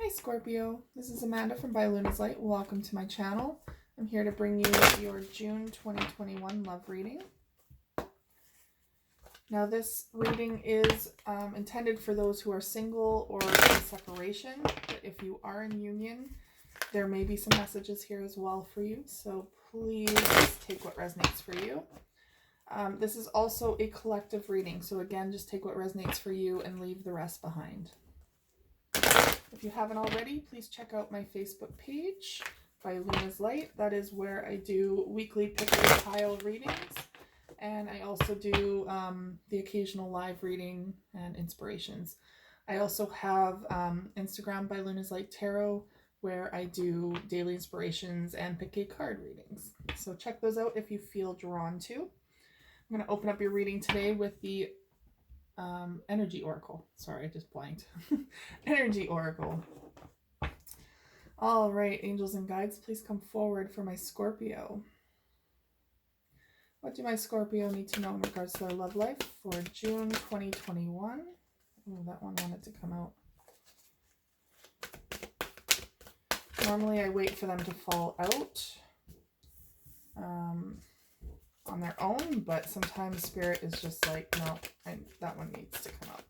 Hi Scorpio, this is Amanda from By Luna's Light. Welcome to my channel. I'm here to bring you your June 2021 love reading. Now this reading is intended for those who are single or in separation, but if you are in union, there may be some messages here as well for you, so please take what resonates for you. This is also a collective reading, so again, just take what resonates for you and leave the rest behind. If you haven't already, please check out my Facebook page, By Luna's Light. That is where I do weekly pick a pile readings, and I also do the occasional live reading and inspirations. I also have Instagram By Luna's Light Tarot, where I do daily inspirations and pick a card readings. So check those out if you feel drawn to. I'm going to open up your reading today with the Energy Oracle. Sorry, I just blanked. Energy Oracle. All right, angels and guides, please come forward for my Scorpio. What do my Scorpio need to know in regards to their love life for June 2021? Oh, that one wanted to come out. Normally I wait for them to fall out on their own, but sometimes Spirit is just like, no, that one needs to come out.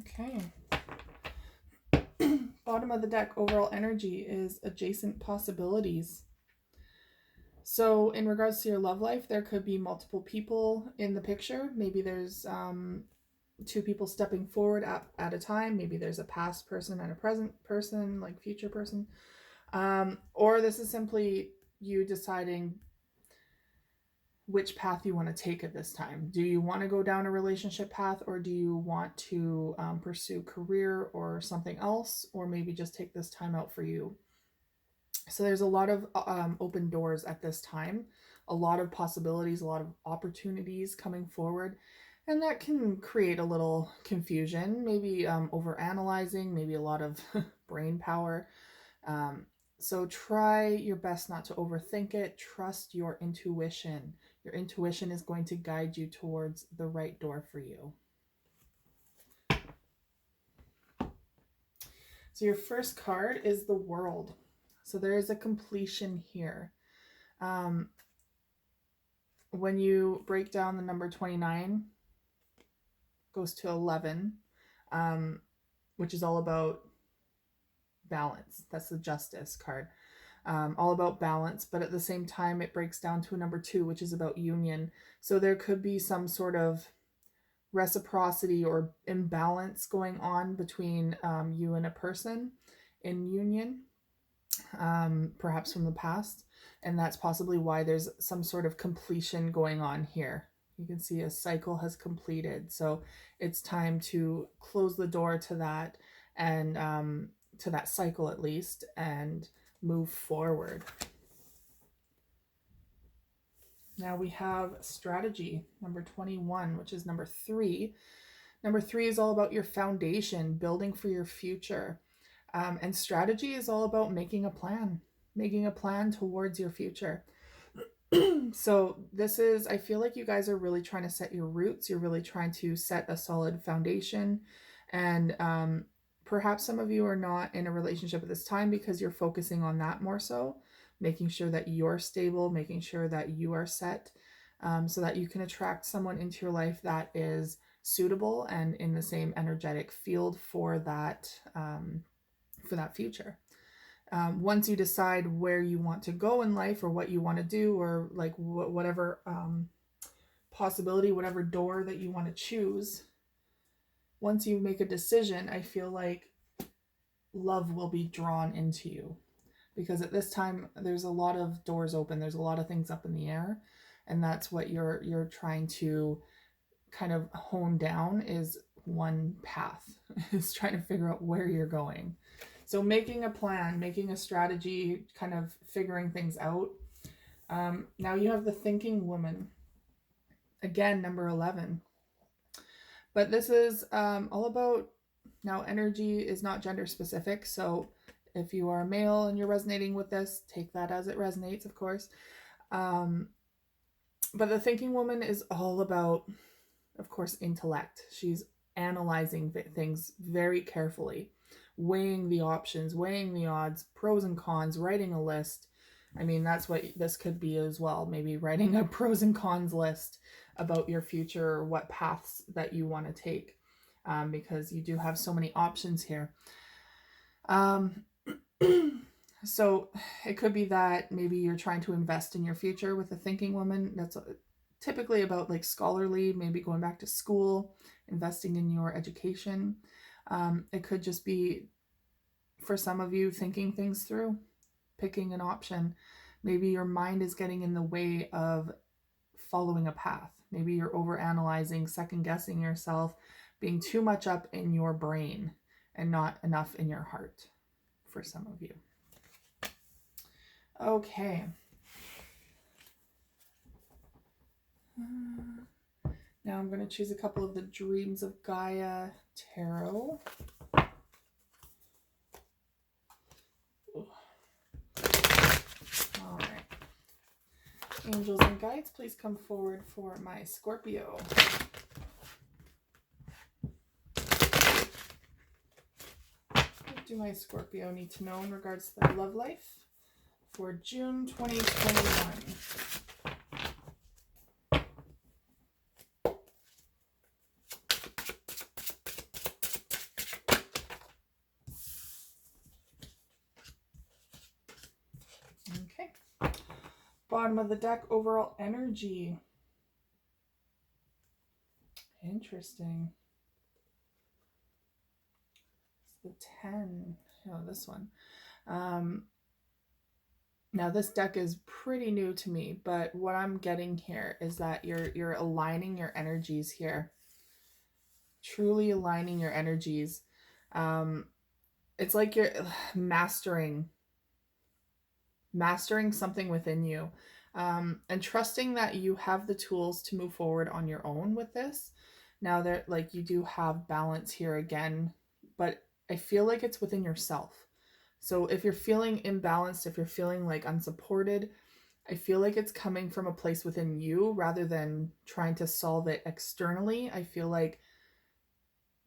Okay. Bottom of the deck, overall energy is adjacent possibilities. So in regards to your love life, there could be multiple people in the picture. Maybe there's two people stepping forward at a time. Maybe there's a past person and a present person, like future person. Or this is simply you deciding which path you want to take at this time. Do you want to go down a relationship path, or do you want to pursue career or something else, or maybe just take this time out for you? So there's a lot of open doors at this time, a lot of possibilities, a lot of opportunities coming forward, and that can create a little confusion, maybe over analyzing, maybe a lot of brain power. So try your best not to overthink it. Trust your intuition. Your intuition is going to guide you towards the right door for you. So your first card is the World. So there is a completion here. When you break down the number 29, goes to 11, which is all about balance. That's the Justice card. All about balance, but at the same time it breaks down to a number 2, which is about union. So there could be some sort of reciprocity or imbalance going on between you and a person in union, perhaps from the past, and that's possibly why there's some sort of completion going on here. You can see a cycle has completed, so it's time to close the door to that, and to that cycle at least, and move forward. Now we have strategy, number 21, which is number 3. Number 3 is all about your foundation, building for your future. And strategy is all about making a plan towards your future. So this is, I feel like you guys are really trying to set your roots. You're really trying to set a solid foundation. And perhaps some of you are not in a relationship at this time because you're focusing on that more so, making sure that you're stable, making sure that you are set, so that you can attract someone into your life that is suitable and in the same energetic field for that future. Once you decide where you want to go in life, or what you want to do, or like whatever possibility, whatever door that you want to choose, once you make a decision, I feel like love will be drawn into you, because at this time there's a lot of doors open, there's a lot of things up in the air, and that's what you're trying to kind of hone down, is one path, is trying to figure out where you're going. So making a plan, making a strategy, kind of figuring things out. Now you have the Thinking Woman, again, number 11. But this is all about, now energy is not gender specific, so if you are male and you're resonating with this, take that as it resonates, of course. But the thinking woman is all about, of course, intellect. She's analyzing things very carefully, weighing the options, weighing the odds, pros and cons, writing a list. I mean, that's what this could be as well. Maybe writing a pros and cons list about your future or what paths that you want to take, because you do have so many options here. Um, so it could be that maybe you're trying to invest in your future with a thinking woman. That's typically about like scholarly, maybe going back to school, investing in your education. It could just be, for some of you, thinking things through, picking an option. Maybe your mind is getting in the way of following a path. Maybe you're over analyzing, second guessing yourself, being too much up in your brain and not enough in your heart, for some of you. Okay. Now I'm going to choose a couple of the Dreams of Gaia tarot. All right. Angels and guides, please come forward for my Scorpio. What do my Scorpio need to know in regards to their love life for June 2021? Okay. Bottom of the deck, overall energy. Interesting. It's the 10. Oh, this one. Now this deck is pretty new to me, but what I'm getting here is that you're aligning your energies here. Truly aligning your energies. It's like you're mastering something within you, and trusting that you have the tools to move forward on your own with this. Now that, like, you do have balance here again, but I feel like it's within yourself. So if you're feeling imbalanced, if you're feeling like unsupported, I feel like it's coming from a place within you rather than trying to solve it externally. I feel like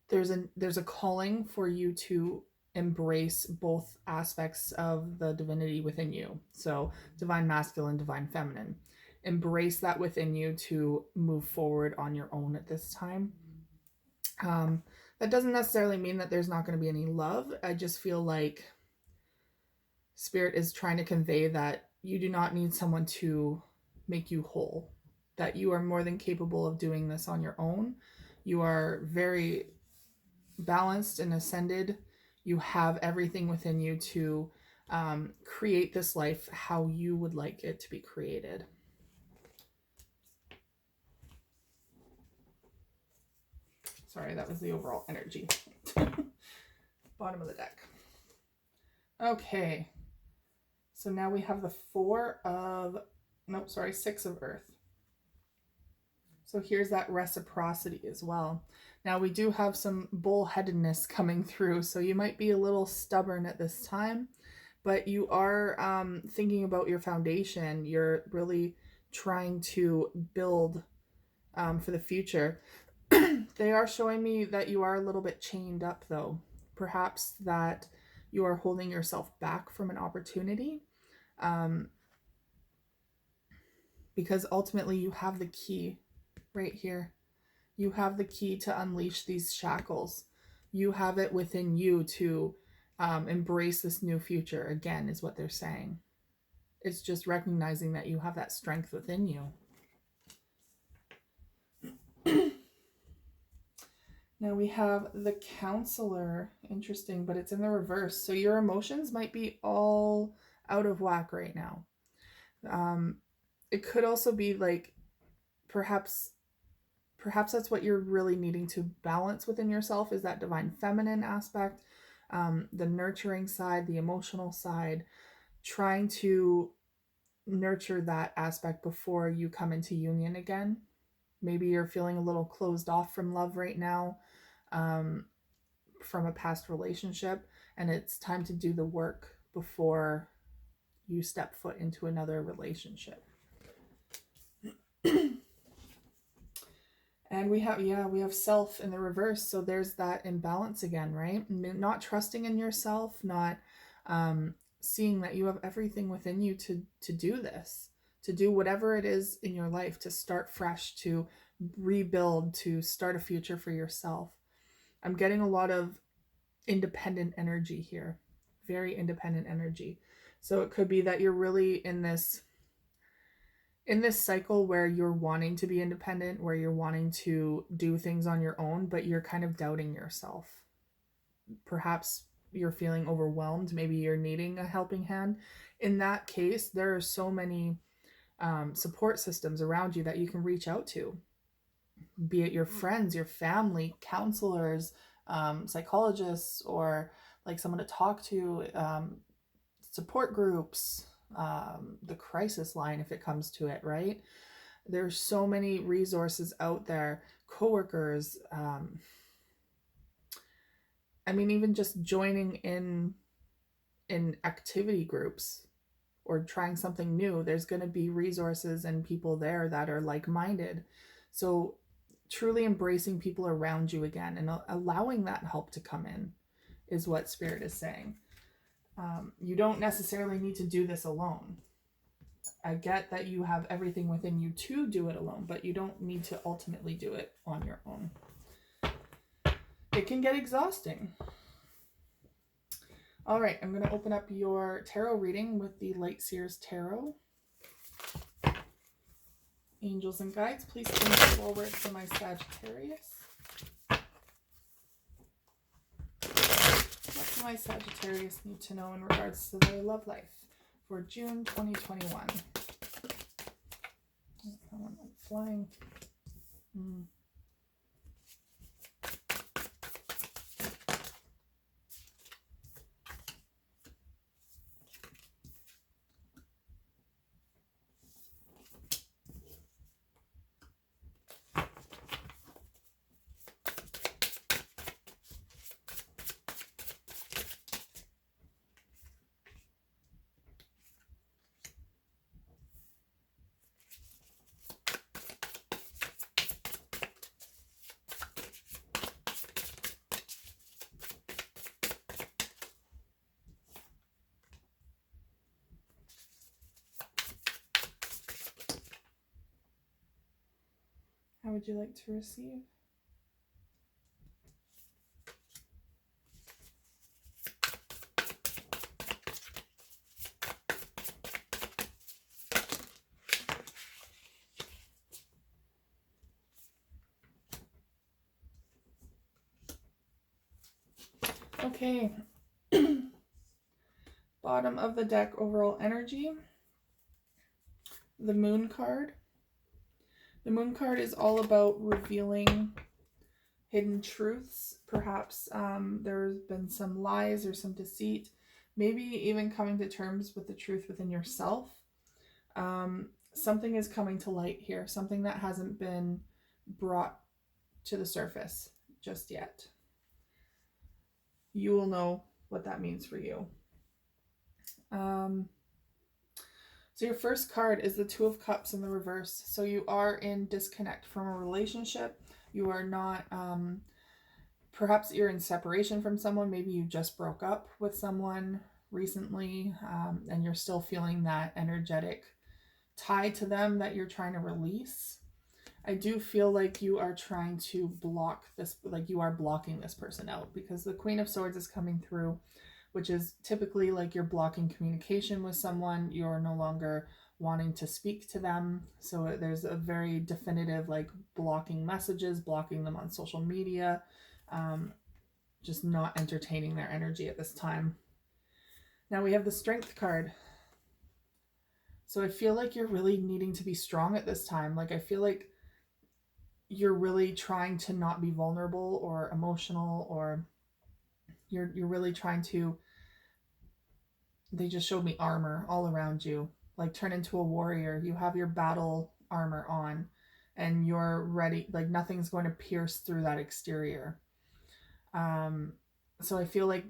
there's a calling for you to embrace both aspects of the divinity within you. So divine masculine, divine feminine. Embrace that within you to move forward on your own at this time. That doesn't necessarily mean that there's not going to be any love. I just feel like Spirit is trying to convey that you do not need someone to make you whole, that you are more than capable of doing this on your own. You are very balanced and ascended. You have everything within you to create this life how you would like it to be created. Sorry, that was the overall energy. Bottom of the deck. Okay. So now we have the Six of Earth. So here's that reciprocity as well. Now we do have some bullheadedness coming through, so you might be a little stubborn at this time, but you are thinking about your foundation. You're really trying to build for the future. They are showing me that you are a little bit chained up, though. Perhaps that you are holding yourself back from an opportunity, because ultimately you have the key right here. You have the key to unleash these shackles. You have it within you to embrace this new future, again, is what they're saying. It's just recognizing that you have that strength within you. Now we have the Counselor. Interesting, but it's in the reverse. So your emotions might be all out of whack right now. It could also be like perhaps that's what you're really needing to balance within yourself, is that divine feminine aspect, the nurturing side, the emotional side, trying to nurture that aspect before you come into union again. Maybe you're feeling a little closed off from love right now, from a past relationship, and it's time to do the work before you step foot into another relationship. And we have self in the reverse. So there's that imbalance again, right? Not trusting in yourself, not um, seeing that you have everything within you to do this, to do whatever it is in your life, to start fresh, to rebuild, to start a future for yourself. I'm getting a lot of independent energy here, very independent energy. So it could be that you're really in this cycle where you're wanting to be independent, where you're wanting to do things on your own, but you're kind of doubting yourself. Perhaps you're feeling overwhelmed. Maybe you're needing a helping hand. In that case, there are so many support systems around you that you can reach out to, be it your friends, your family, counselors, psychologists, or like someone to talk to, support groups, the crisis line if it comes to it, right? There's so many resources out there, coworkers. I mean, even just joining in activity groups or trying something new, there's going to be resources and people there that are like-minded. So truly embracing people around you again and allowing that help to come in is what Spirit is saying. You don't necessarily need to do this alone. I get that you have everything within you to do it alone, but you don't need to ultimately do it on your own. It can get exhausting. All right, I'm going to open up your tarot reading with the Light Seers Tarot. Angels and guides, please come forward for my Sagittarius. What do my Sagittarius need to know in regards to their love life for June 2021? That one went flying. How would you like to receive? Okay. Bottom of the deck, overall energy. The Moon card. The Moon card is all about revealing hidden truths. Perhaps there's been some lies or some deceit. Maybe even coming to terms with the truth within yourself. Something is coming to light here. Something that hasn't been brought to the surface just yet. You will know what that means for you. So your first card is the Two of Cups in the reverse. So you are in disconnect from a relationship. You are not, perhaps you're in separation from someone. Maybe you just broke up with someone recently, and you're still feeling that energetic tie to them that you're trying to release. I do feel like you are trying to block this, like you are blocking this person out, because the Queen of Swords is coming through, which is typically like you're blocking communication with someone. You're no longer wanting to speak to them. So there's a very definitive like blocking messages, blocking them on social media, just not entertaining their energy at this time. Now we have the Strength card. So I feel like you're really needing to be strong at this time. Like I feel like you're really trying to not be vulnerable or emotional, or you're really trying to, they just showed me armor all around you, like turn into a warrior. You have your battle armor on and you're ready, like nothing's going to pierce through that exterior. So I feel like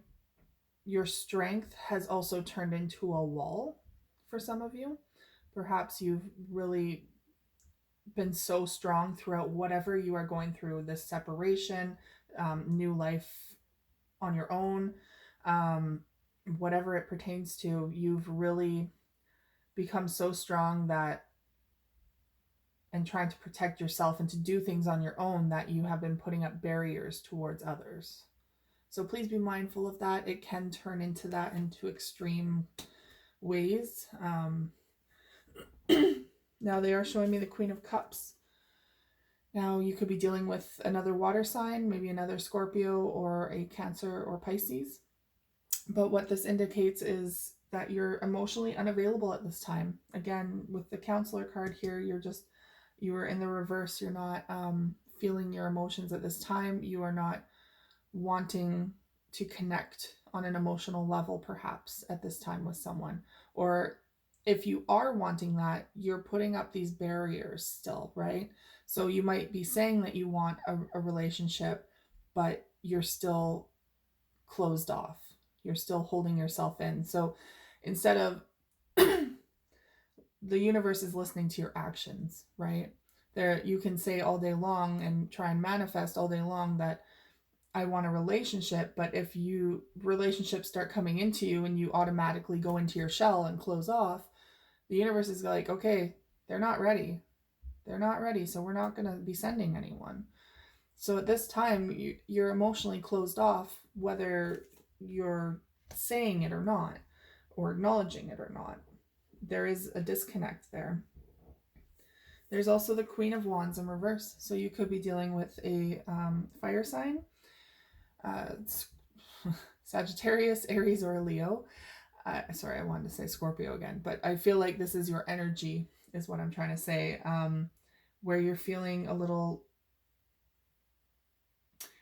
your strength has also turned into a wall for some of you. Perhaps you've really been so strong throughout whatever you are going through, this separation, new life on your own, um, whatever it pertains to, you've really become so strong that, and trying to protect yourself and to do things on your own, that you have been putting up barriers towards others. So please be mindful of that. It can turn into that, into extreme ways. Now they are showing me the Queen of Cups. Now you could be dealing with another water sign, maybe another Scorpio or a Cancer or Pisces. But what this indicates is that you're emotionally unavailable at this time. Again, with the Counselor card here, you are in the reverse. You're not feeling your emotions at this time. You are not wanting to connect on an emotional level, perhaps, at this time with someone. Or if you are wanting that, you're putting up these barriers still, right? So you might be saying that you want a relationship, but you're still closed off. You're still holding yourself in. So instead of the universe is listening to your actions, right? There you can say all day long and try and manifest all day long that I want a relationship, but if you relationships start coming into you and you automatically go into your shell and close off, the universe is like, okay, they're not ready. They're not ready, so we're not going to be sending anyone. So at this time, you're emotionally closed off, whether you're saying it or not, or acknowledging it or not. There is a disconnect there. There's also the Queen of Wands in reverse. So you could be dealing with a fire sign, uh, Sagittarius, Aries, or Leo. Sorry, I wanted to say Scorpio again, but I feel like this is your energy, is what I'm trying to say, where you're feeling a little,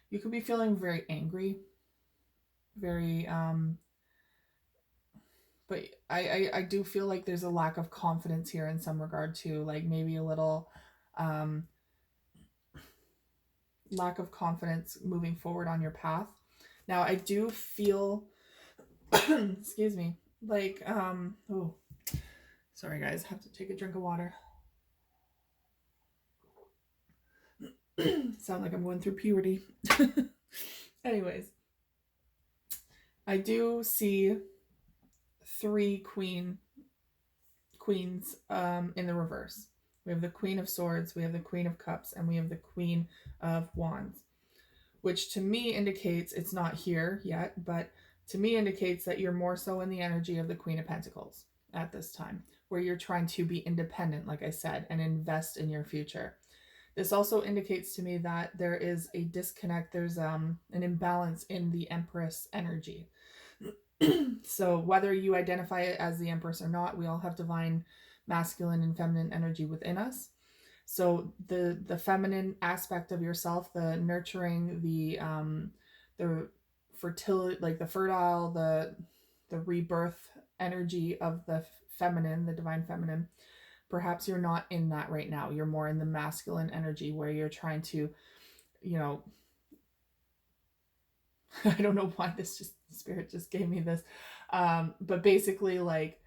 you could be feeling very angry, very, but I do feel like there's a lack of confidence here in some regard too, like maybe a little um, lack of confidence moving forward on your path. Now, I do feel, excuse me, like, oh, sorry guys, I have to take a drink of water. Sound like I'm going through puberty. Anyways, I do see three queens in the reverse. We have the Queen of Swords, we have the Queen of Cups, and we have the Queen of Wands, which to me indicates, it's not here yet, but to me indicates that you're more so in the energy of the Queen of Pentacles at this time, where you're trying to be independent, like I said, and invest in your future. This also indicates to me that there is a disconnect, there's an imbalance in the Empress energy. So whether you identify it as the Empress or not, we all have divine masculine and feminine energy within us. So the feminine aspect of yourself, the nurturing, the fertility, like the fertile, the rebirth energy of the feminine, the divine feminine, perhaps you're not in that right now. You're more in the masculine energy where you're trying to, you know, I don't know why this just, spirit just gave me this. But basically like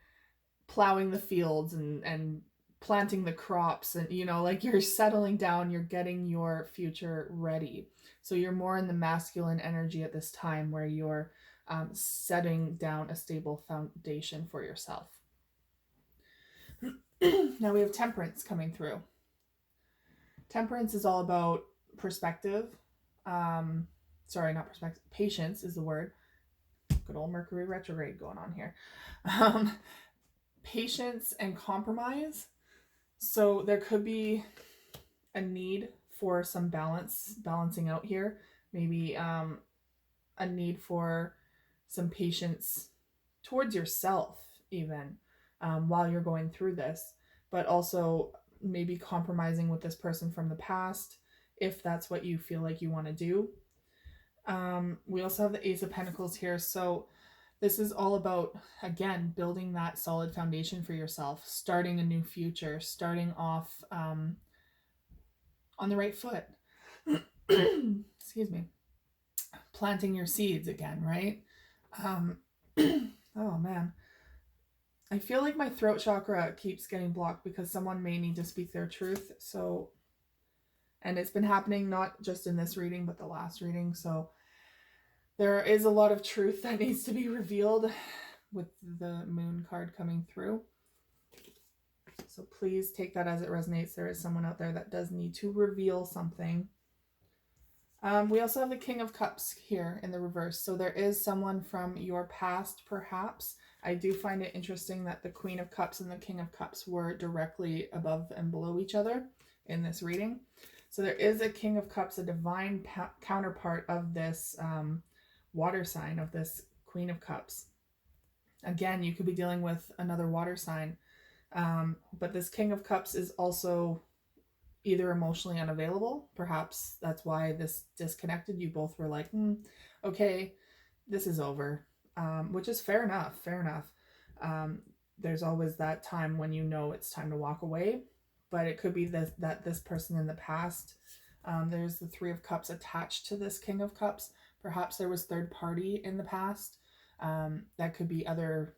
plowing the fields and planting the crops, and you know, like you're settling down, you're getting your future ready. So you're more in the masculine energy at this time, where you're setting down a stable foundation for yourself. Now we have Temperance coming through. Temperance is all about perspective. Sorry, not perspective. Patience is the word. Good old Mercury retrograde going on here. Patience and compromise. So there could be a need for some balancing out here. Maybe a need for some patience towards yourself, even while you're going through this, but also maybe compromising with this person from the past if that's what you feel like you want to do. We also have the Ace of Pentacles here. So this is all about, again, building that solid foundation for yourself, starting a new future, starting off on the right foot. Excuse me. Planting your seeds again, right? Oh man. I feel like my throat chakra keeps getting blocked because someone may need to speak their truth. So, and it's been happening not just in this reading, but the last reading. So there is a lot of truth that needs to be revealed with the moon card coming through. So please take that as it resonates. There is someone out there that does need to reveal something. We also have the King of Cups here in the reverse. So there is someone from your past, perhaps. I do find it interesting that the Queen of Cups and the King of Cups were directly above and below each other in this reading. So there is a King of Cups, a divine counterpart of this water sign, of this Queen of Cups. Again, you could be dealing with another water sign. But this King of Cups is also either emotionally unavailable. Perhaps that's why this disconnected. You both were like, okay, this is over, which is fair enough. Fair enough. There's always that time when you know it's time to walk away, but it could be that this person in the past, there's the Three of Cups attached to this King of Cups. Perhaps there was third party in the past. That could be other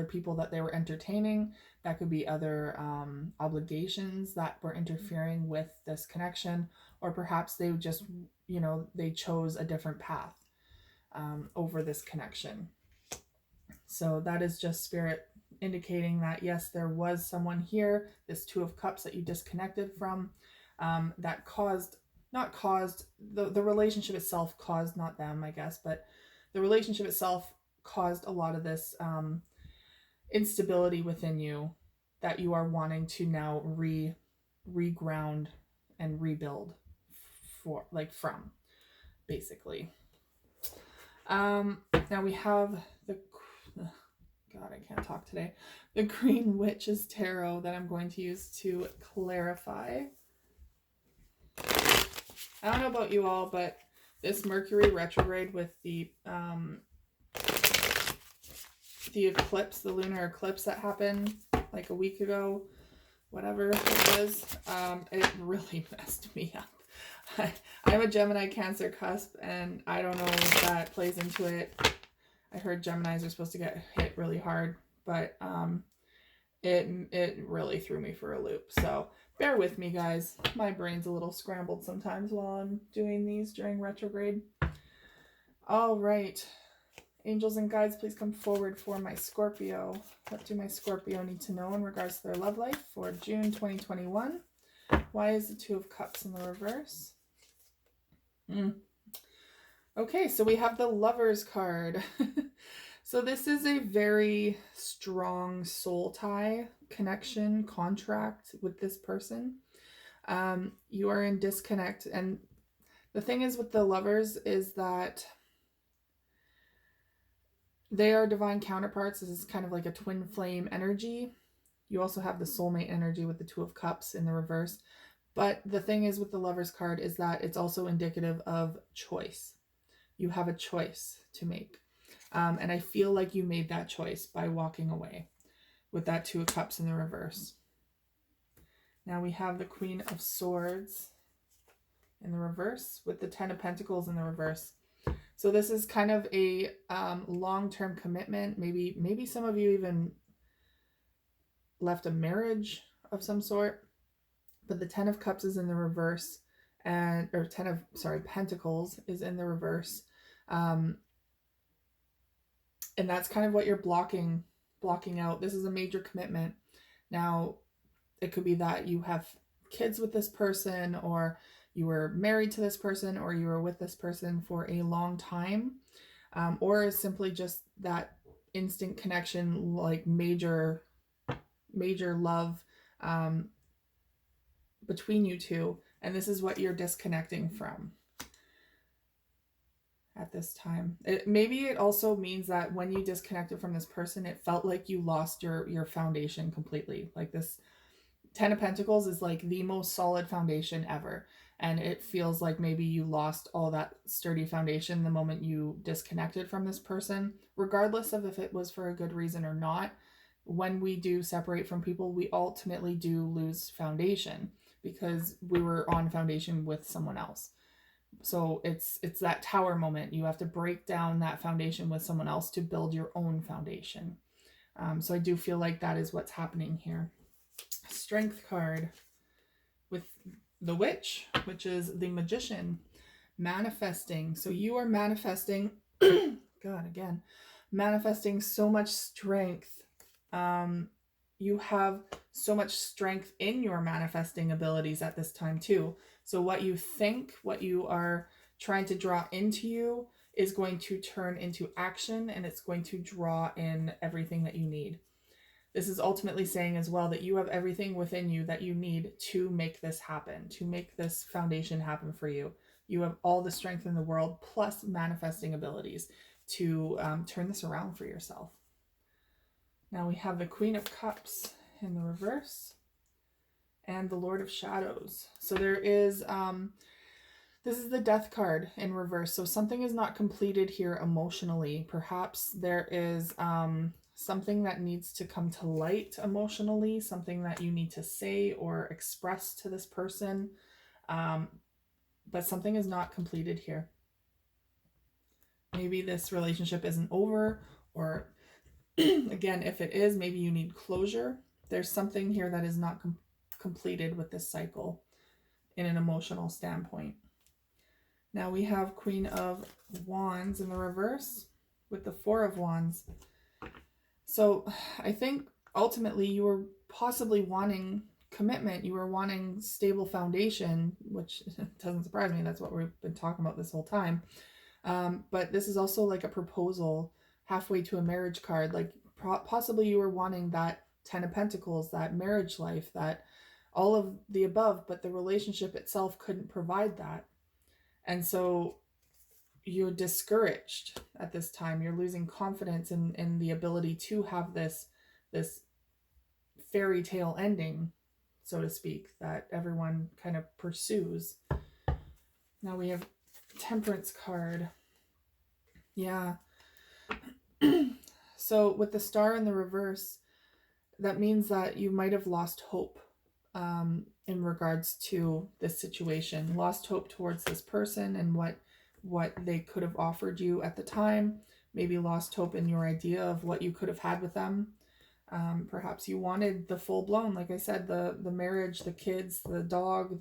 people that they were entertaining. That could be other obligations that were interfering with this connection, or perhaps they just, they chose a different path over this connection. So that is just spirit indicating that yes, there was someone here, this Two of Cups that you disconnected from, that the relationship itself caused, not them, I guess, but the relationship itself caused a lot of this instability within you that you are wanting to now reground and rebuild from, basically. Now we have the God, I can't talk today. The Green Witch's Tarot that I'm going to use to clarify. I don't know about you all, but this Mercury retrograde with the eclipse, the lunar eclipse that happened like a week ago, whatever it was, it really messed me up. I'm a Gemini Cancer cusp, and I don't know if that plays into it. I heard Geminis are supposed to get hit really hard, but it really threw me for a loop. So bear with me, guys. My brain's a little scrambled sometimes while I'm doing these during retrograde. All right. Angels and guides, please come forward for my Scorpio. What do my Scorpio need to know in regards to their love life for June 2021? Why is the Two of Cups in the reverse? Okay, so we have the Lovers card. So this is a very strong soul tie connection, contract with this person. You are in disconnect. And the thing is with the Lovers is that they are divine counterparts. This is kind of like a twin flame energy. You also have the soulmate energy with the Two of Cups in the reverse. But the thing is with the Lovers card is that it's also indicative of choice. You have a choice to make. And I feel like you made that choice by walking away with that Two of Cups in the reverse. Now we have the Queen of Swords in the reverse with the Ten of Pentacles in the reverse. So this is kind of a long-term commitment. Maybe some of you even left a marriage of some sort. But the Ten of Cups is in the reverse, Pentacles is in the reverse. And that's kind of what you're blocking out. This is a major commitment. Now, it could be that you have kids with this person, or you were married to this person, or you were with this person for a long time, or simply just that instant connection, like major love between you two. And this is what you're disconnecting from at this time. Maybe it also means that when you disconnected from this person, it felt like you lost your foundation completely. Like this Ten of Pentacles is like the most solid foundation ever. And it feels like maybe you lost all that sturdy foundation the moment you disconnected from this person, regardless of if it was for a good reason or not. When we do separate from people, we ultimately do lose foundation because we were on foundation with someone else. So it's that tower moment. You have to break down that foundation with someone else to build your own foundation. So I do feel like that is what's happening here. Strength card with the witch, which is the magician, manifesting. So you are manifesting, God, again, manifesting so much strength. You have so much strength in your manifesting abilities at this time too. So what you think, what you are trying to draw into you is going to turn into action, and it's going to draw in everything that you need. This is ultimately saying as well that you have everything within you that you need to make this happen, to make this foundation happen for you. You have all the strength in the world plus manifesting abilities to turn this around for yourself. Now we have the Queen of Cups in the reverse and the Lord of Shadows. So there is, this is the Death card in reverse. So something is not completed here emotionally. Perhaps there is something that needs to come to light emotionally, something that you need to say or express to this person. But something is not completed here. Maybe this relationship isn't over, or again, if it is, maybe you need closure. There's something here that is not completed with this cycle in an emotional standpoint. Now we have Queen of Wands in the reverse with the Four of Wands. So I think ultimately you were possibly wanting commitment. You were wanting stable foundation, which doesn't surprise me. That's what we've been talking about this whole time. But this is also like a proposal halfway to a marriage card. Like possibly you were wanting that 10 of Pentacles, that marriage life, that all of the above, but the relationship itself couldn't provide that. And so you're discouraged at this time. You're losing confidence in the ability to have this fairy tale ending, so to speak, that everyone kind of pursues. Now we have Temperance card. Yeah. So with the Star in the reverse, that means that you might have lost hope in regards to this situation, lost hope towards this person and what they could have offered you at the time, maybe lost hope in your idea of what you could have had with them. Perhaps you wanted the full-blown, like I said, the marriage, the kids, the dog,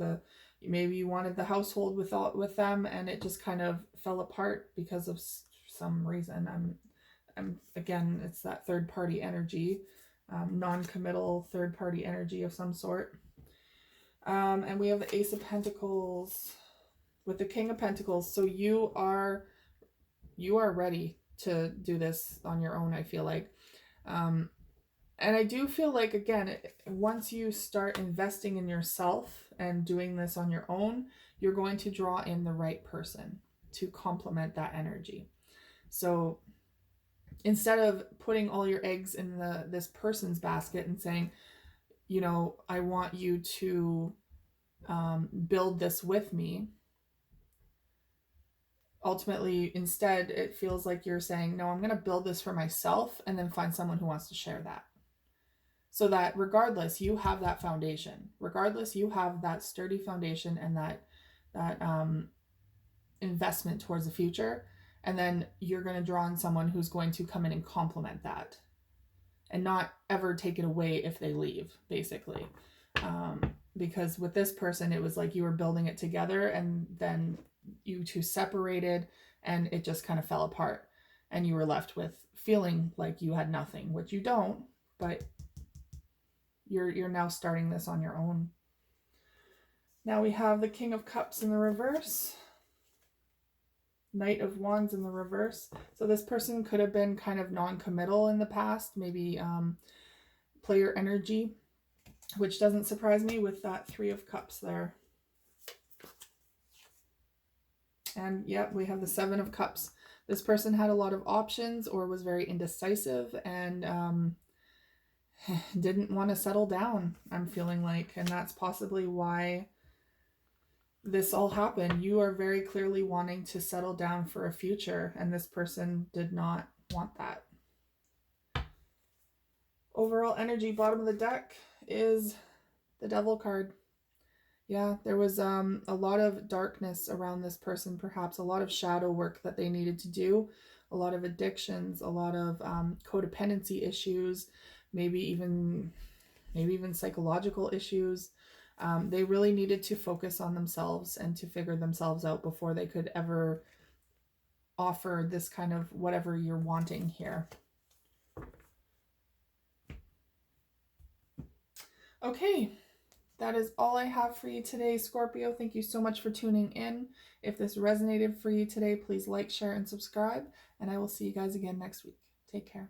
maybe you wanted the household with them, and it just kind of fell apart because of some reason. I'm again, it's that third-party energy, non-committal third-party energy of some sort. And we have the Ace of Pentacles with the King of Pentacles. So you are ready to do this on your own, I feel like. And I do feel like, again, once you start investing in yourself and doing this on your own, you're going to draw in the right person to complement that energy. So instead of putting all your eggs in this person's basket and saying, you know, I want you to build this with me, ultimately, instead, it feels like you're saying, no, I'm going to build this for myself and then find someone who wants to share that. So that regardless, you have that foundation. Regardless, you have that sturdy foundation and that investment towards the future. And then you're going to draw on someone who's going to come in and complement that and not ever take it away if they leave, basically. Because with this person, it was like you were building it together and then you two separated and it just kind of fell apart. And you were left with feeling like you had nothing, which you don't, but you're now starting this on your own. Now we have the King of Cups in the reverse, Knight of Wands in the reverse. So this person could have been kind of non-committal in the past, maybe player energy, which doesn't surprise me with that Three of Cups there. And yep, we have the Seven of Cups. This person had a lot of options or was very indecisive and didn't want to settle down, I'm feeling like, and that's possibly why this all happened. You are very clearly wanting to settle down for a future, and this person did not want that. Overall energy, bottom of the deck, is the Devil card. Yeah, there was a lot of darkness around this person, perhaps a lot of shadow work that they needed to do, a lot of addictions, a lot of codependency issues, maybe even psychological issues. They really needed to focus on themselves and to figure themselves out before they could ever offer this kind of whatever you're wanting here. Okay, that is all I have for you today, Scorpio. Thank you so much for tuning in. If this resonated for you today, please like, share, and subscribe, and I will see you guys again next week. Take care.